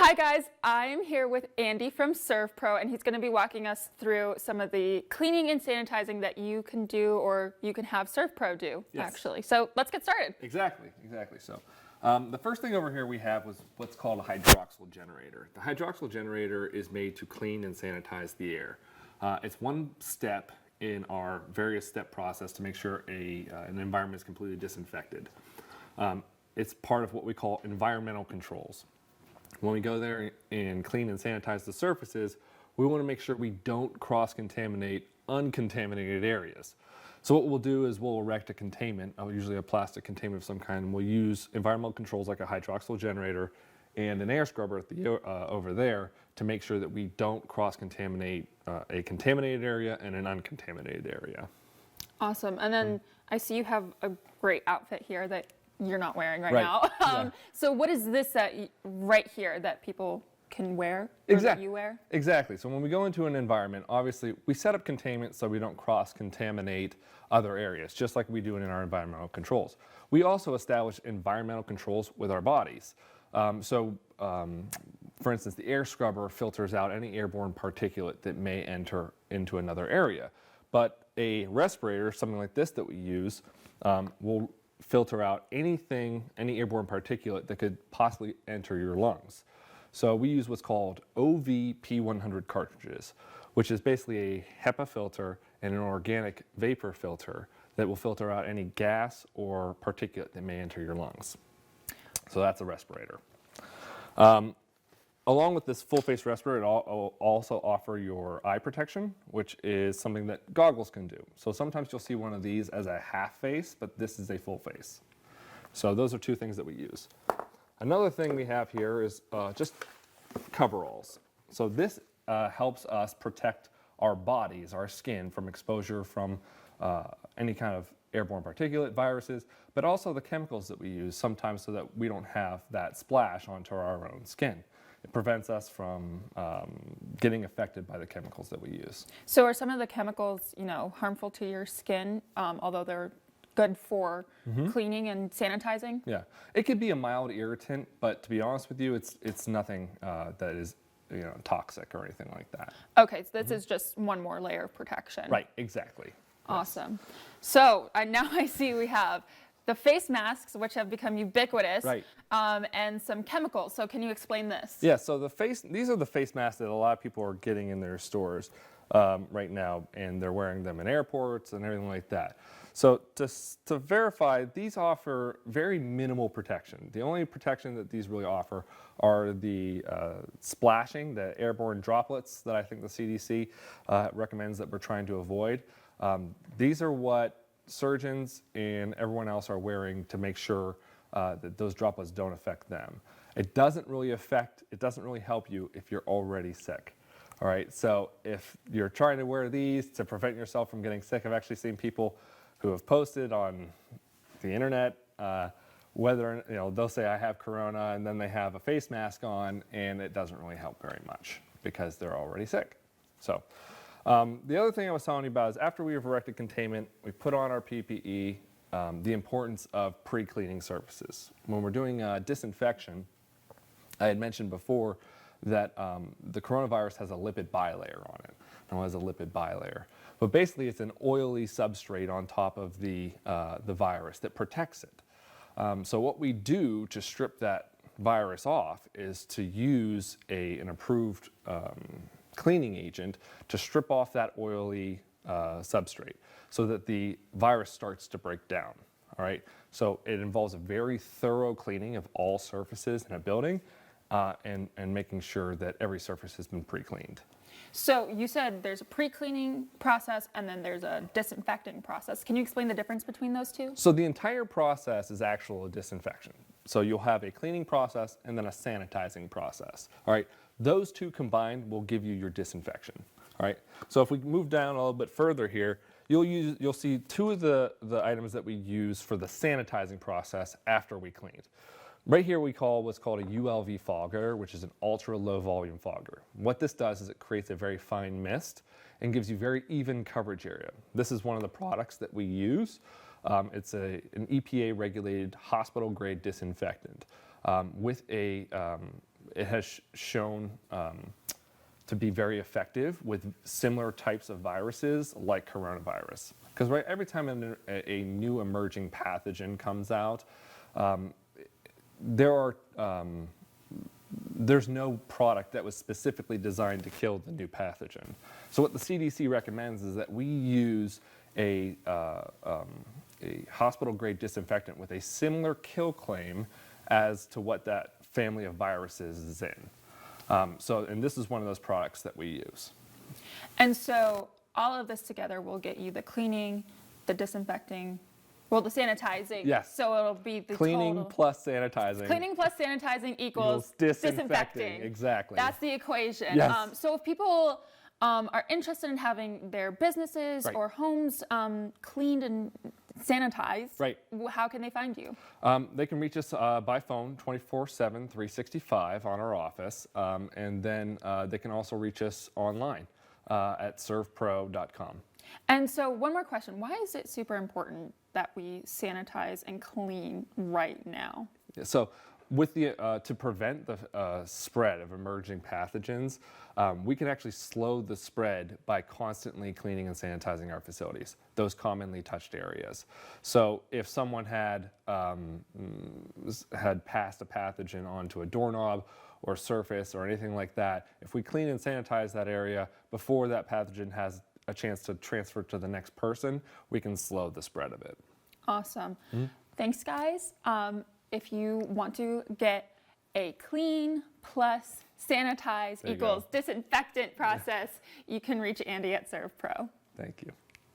Hi guys, I'm here with Andy from SERVPRO, and he's going to be walking us through some of the cleaning and sanitizing that you can do, or you can have SERVPRO do, actually. So let's get started. Exactly. So the first thing over here we have was what's called a hydroxyl generator. The hydroxyl generator is made to clean and sanitize the air. It's one step in our various step process to make sure an environment is completely disinfected. It's part of what we call environmental controls. When we go there and clean and sanitize the surfaces, we want to make sure we don't cross-contaminate uncontaminated areas. So what we'll do is we'll erect a containment, usually a plastic containment of some kind, and we'll use environmental controls like a hydroxyl generator and an air scrubber at the, over there to make sure that we don't cross-contaminate a contaminated area and an uncontaminated area. Awesome. And then I see you have a great outfit here that you're not wearing right now. So what is this right here that people can wear, or that you wear? Exactly. So when we go into an environment, obviously we set up containment so we don't cross-contaminate other areas, just like we do in our environmental controls. We also establish environmental controls with our bodies. For instance, the air scrubber filters out any airborne particulate that may enter into another area. But a respirator, something like this that we use, will filter out any airborne particulate that could possibly enter your lungs. So we use what's called Ulv P100 cartridges, which is basically a HEPA filter and an organic vapor filter that will filter out any gas or particulate that may enter your lungs. So that's a respirator. Along with this full face respirator, it'll also offer your eye protection, which is something that goggles can do. So sometimes you'll see one of these as a half face, but this is a full face. So those are two things that we use. Another thing we have here is just coveralls. So this helps us protect our bodies, our skin, from exposure from any kind of airborne particulate, viruses, but also the chemicals that we use sometimes so that we don't have that splash onto our own skin. It prevents us from getting affected by the chemicals that we use. So are some of the chemicals, harmful to your skin, although they're good for cleaning and sanitizing? Yeah, it could be a mild irritant, but to be honest with you, it's nothing that is toxic or anything like that. Okay, so this is just one more layer of protection. Right, exactly. Awesome. Yes. So now I see we have the face masks, which have become ubiquitous, and some chemicals. So can you explain this? Yeah, so these are the face masks that a lot of people are getting in their stores right now, and they're wearing them in airports and everything like that. So to verify, these offer very minimal protection. The only protection that these really offer are the splashing, the airborne droplets that I think the CDC recommends that we're trying to avoid. These are what surgeons and everyone else are wearing to make sure that those droplets don't affect them. It doesn't really help you if you're already sick. All right, so if you're trying to wear these to prevent yourself from getting sick, I've actually seen people who have posted on the internet whether they'll say I have corona, and then they have a face mask on, and it doesn't really help very much because they're already sick. So the other thing I was telling you about is after we have erected containment, we put on our PPE, the importance of pre-cleaning surfaces. When we're doing disinfection, I had mentioned before that the coronavirus has a lipid bilayer on it. Known as a lipid bilayer. But basically it's an oily substrate on top of the virus that protects it. So what we do to strip that virus off is to use an approved cleaning agent to strip off that oily substrate so that the virus starts to break down. All right, so it involves a very thorough cleaning of all surfaces in a building and making sure that every surface has been pre-cleaned. So you said there's a pre-cleaning process and then there's a disinfecting process. Can you explain the difference between those two? So the entire process is actual disinfection. So you'll have a cleaning process and then a sanitizing process. All right, those two combined will give you your disinfection. All right, so if we move down a little bit further here, you'll see two of the items that we use for the sanitizing process after we cleaned. Right here we call what's called a Ulv Fogger, which is an ultra low volume fogger. What this does is it creates a very fine mist and gives you very even coverage area. This is one of the products that we use. It's an EPA regulated hospital grade disinfectant with a it has shown to be very effective with similar types of viruses like coronavirus. Because right, every time a new emerging pathogen comes out, there's no product that was specifically designed to kill the new pathogen. So what the CDC recommends is that we use a hospital-grade disinfectant with a similar kill claim as to what that family of viruses is in. And this is one of those products that we use. And so all of this together will get you the cleaning, the disinfecting, well, the sanitizing. Yes. So it'll be the Cleaning total. plus sanitizing. Cleaning plus sanitizing equals disinfecting. Exactly. That's the equation. Yes. So if people are interested in having their businesses Right. or homes cleaned and sanitized, Right. How can they find you? They can reach us by phone 24/7, 365 on our office. And then they can also reach us online at SERVPRO.com. And so one more question. Why is it super important that we sanitize and clean right now? So with to prevent the spread of emerging pathogens, we can actually slow the spread by constantly cleaning and sanitizing our facilities, those commonly touched areas. So if someone had passed a pathogen onto a doorknob or surface or anything like that, if we clean and sanitize that area before that pathogen has a chance to transfer to the next person, we can slow the spread of it. Awesome. Thanks, guys. If you want to get a clean plus sanitize There you equals go. disinfectant process, you can reach Andy at SERVPRO. Thank you.